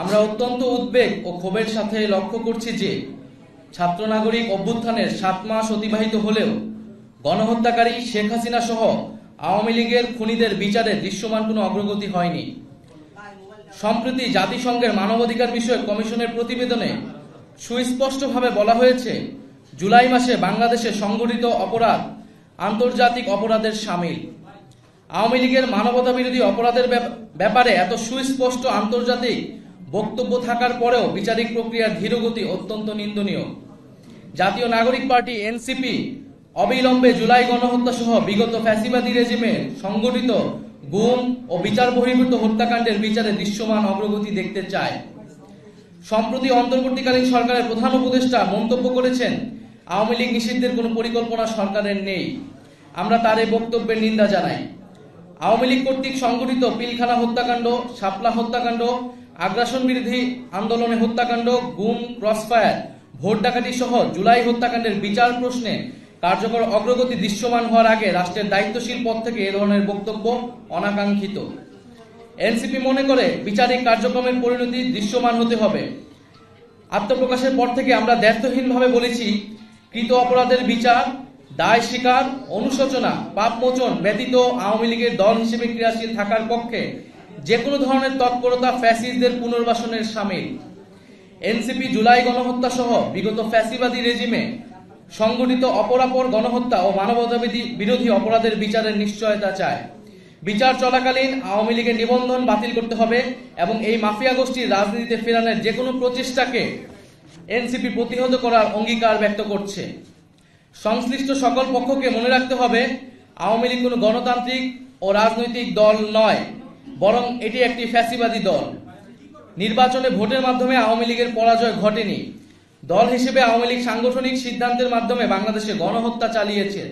আমরা অত্যন্ত উদ্বেগ ও ক্ষোভের সাথে লক্ষ্য করছি যে ছাত্র নাগরিক অভ্যুত্থানের 7 মাস অতিবাহিত হলেও গণহত্যাকারী শেখ হাসিনা সহ আওয়ামী লীগের খুনিদের বিচারে দৃশ্যমান কোনো অগ্রগতি হয়নি। সম্প্রতি জাতিসংঘের মানবাধিকার বিষয়ক কমিশনের প্রতিবেদনে সুস্পষ্টভাবে বলা হয়েছে, জুলাই মাসে বাংলাদেশে সংঘটিত অপরাধ আন্তর্জাতিক অপরাধের শামিল। আওয়ামী লীগের মানবতাবিরোধী অপরাধের ব্যাপারে এত সুস্পষ্ট আন্তর্জাতিক বক্তব্য থাকার পরেও বিচারিক প্রক্রিয়ার ধীরগতি অত্যন্ত নিন্দনীয়। জাতীয় নাগরিক পার্টি এনসিপি অবিলম্বে জুলাই গণহত্যা সহ বিগত ফ্যাসিবাদী রেজিমের সংগঠিত গুম ও বিচার বহির্ভূত হত্যাকাণ্ডের বিচারে দৃশ্যমান অগ্রগতি দেখতে চায়। সম্প্রতি অন্তর্বর্তীকালীন সরকারের প্রধান উপদেষ্টা মন্তব্য করেছেন, আওয়ামী লীগ নিষিদ্ধের কোনো পরিকল্পনা সরকারের নেই। আমরা তার এই বক্তব্যের নিন্দা জানাই। আওয়ামী লীগ কর্তৃক সংগঠিত পিলখানা হত্যাকাণ্ড, শাপলা হত্যাকাণ্ড, আগ্রাসন বিরোধী আন্দোলনে হত্যাকাণ্ড, গুম, ক্রসফায়ার, ভোট ডাকাতি সহ জুলাই হত্যাকাণ্ডের বিচার প্রশ্নে কার্যকর অগ্রগতি দৃশ্যমান হওয়ার আগে রাষ্ট্রের দায়িত্বশীল পদ থেকে এ ধরনের বক্তব্য অনাকাঙ্ক্ষিত। এনসিপি মনে করে বিচারিক কার্যক্রমের পরিণতি দৃশ্যমান হতে হবে। আত্মপ্রকাশের পর থেকে আমরা দ্ব্যর্থহীনভাবে বলেছি, কৃত অপরাধের বিচার, দায় স্বীকার, অনুশোচনা, পাপমোচন ব্যতীত আওয়ামী লীগের দল হিসেবে ক্রিয়াশীল থাকার পক্ষে যে কোনো ধরনের তৎপরতা ফ্যাসিস্টদের পুনর্বাসনের শামিল। এনসিপি জুলাই গণহত্যা সহ বিগত ফ্যাসিবাদী রেজিমে সংগঠিত অপরাপর গণহত্যা ও মানবতা বিরোধী অপরাধের বিচারের নিশ্চয়তা চায়। বিচার চলাকালীন আওয়ামী লীগের নিবন্ধন বাতিল করতে হবে এবং এই মাফিয়া গোষ্ঠীর রাজনীতিতে ফেরানোর যে কোনো প্রচেষ্টাকে এনসিপি প্রতিহত করার অঙ্গীকার ব্যক্ত করছে। সংশ্লিষ্ট সকল পক্ষকে মনে রাখতে হবে, আওয়ামী লীগ কোনো গণতান্ত্রিক ও রাজনৈতিক দল নয়, বরং এটি একটি ফ্যাসিবাদী দল। নির্বাচনে ভোটের মাধ্যমে আওয়ামী লীগের পরাজয় ঘটেনি। দল হিসেবে আওয়ামী লীগ সাংগঠনিক সিদ্ধান্তের মাধ্যমে বাংলাদেশে গণহত্যা চালিয়েছে,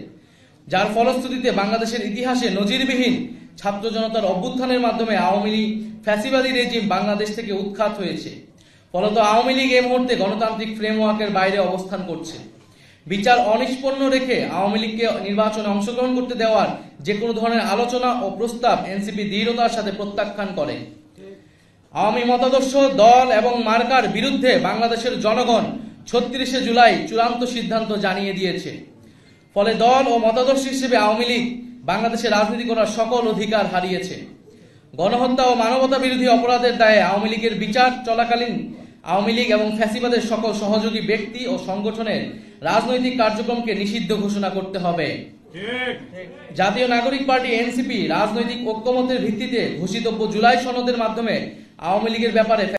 যার ফলশ্রুতিতে বাংলাদেশের ইতিহাসে নজিরবিহীন ছাত্র জনতার অভ্যুত্থানের মাধ্যমে আওয়ামী লীগ ফ্যাসিবাদী রেজিম বাংলাদেশ থেকে উৎখাত হয়েছে। ফলত আওয়ামী লীগ এই মুহূর্তে গণতান্ত্রিক ফ্রেমওয়ার্কের বাইরে অবস্থান করছে। বিচার অনিষ্পন্ন রেখে আওয়ামী লীগকে নির্বাচনে অংশগ্রহণ করতে দেওয়ার যে কোনো ধরনের আলোচনা ও প্রস্তাব এনসিপি দৃঢ়তার সাথে প্রত্যাখ্যান করে। আওয়ামী মতাদর্শ, দল এবং মার্কার বিরুদ্ধে বাংলাদেশের জনগণ 36শে জুলাই চূড়ান্ত সিদ্ধান্ত জানিয়ে দিয়েছে। ফলে দল ও মতাদর্শ হিসেবে আওয়ামী লীগ বাংলাদেশে রাজনীতি করার সকল অধিকার হারিয়েছে। গণহত্যা ও মানবতা বিরোধী অপরাধের দায়ে আওয়ামী লীগের বিচার চলাকালীন আওয়ামী লীগ এবং ফ্যাসিবাদের সকল সহযোগী ব্যক্তি ও সংগঠনের রাজনৈতিক কার্যক্রমকে নিষিদ্ধ ঘোষণা করতে হবে। জাতীয় নাগরিক পার্টি এনসিপি রাজনৈতিক ঐক্যমতের ভিত্তিতে ঘোষিতব্য জুলাই সনদের মাধ্যমে আওয়ামী লীগের ব্যাপারে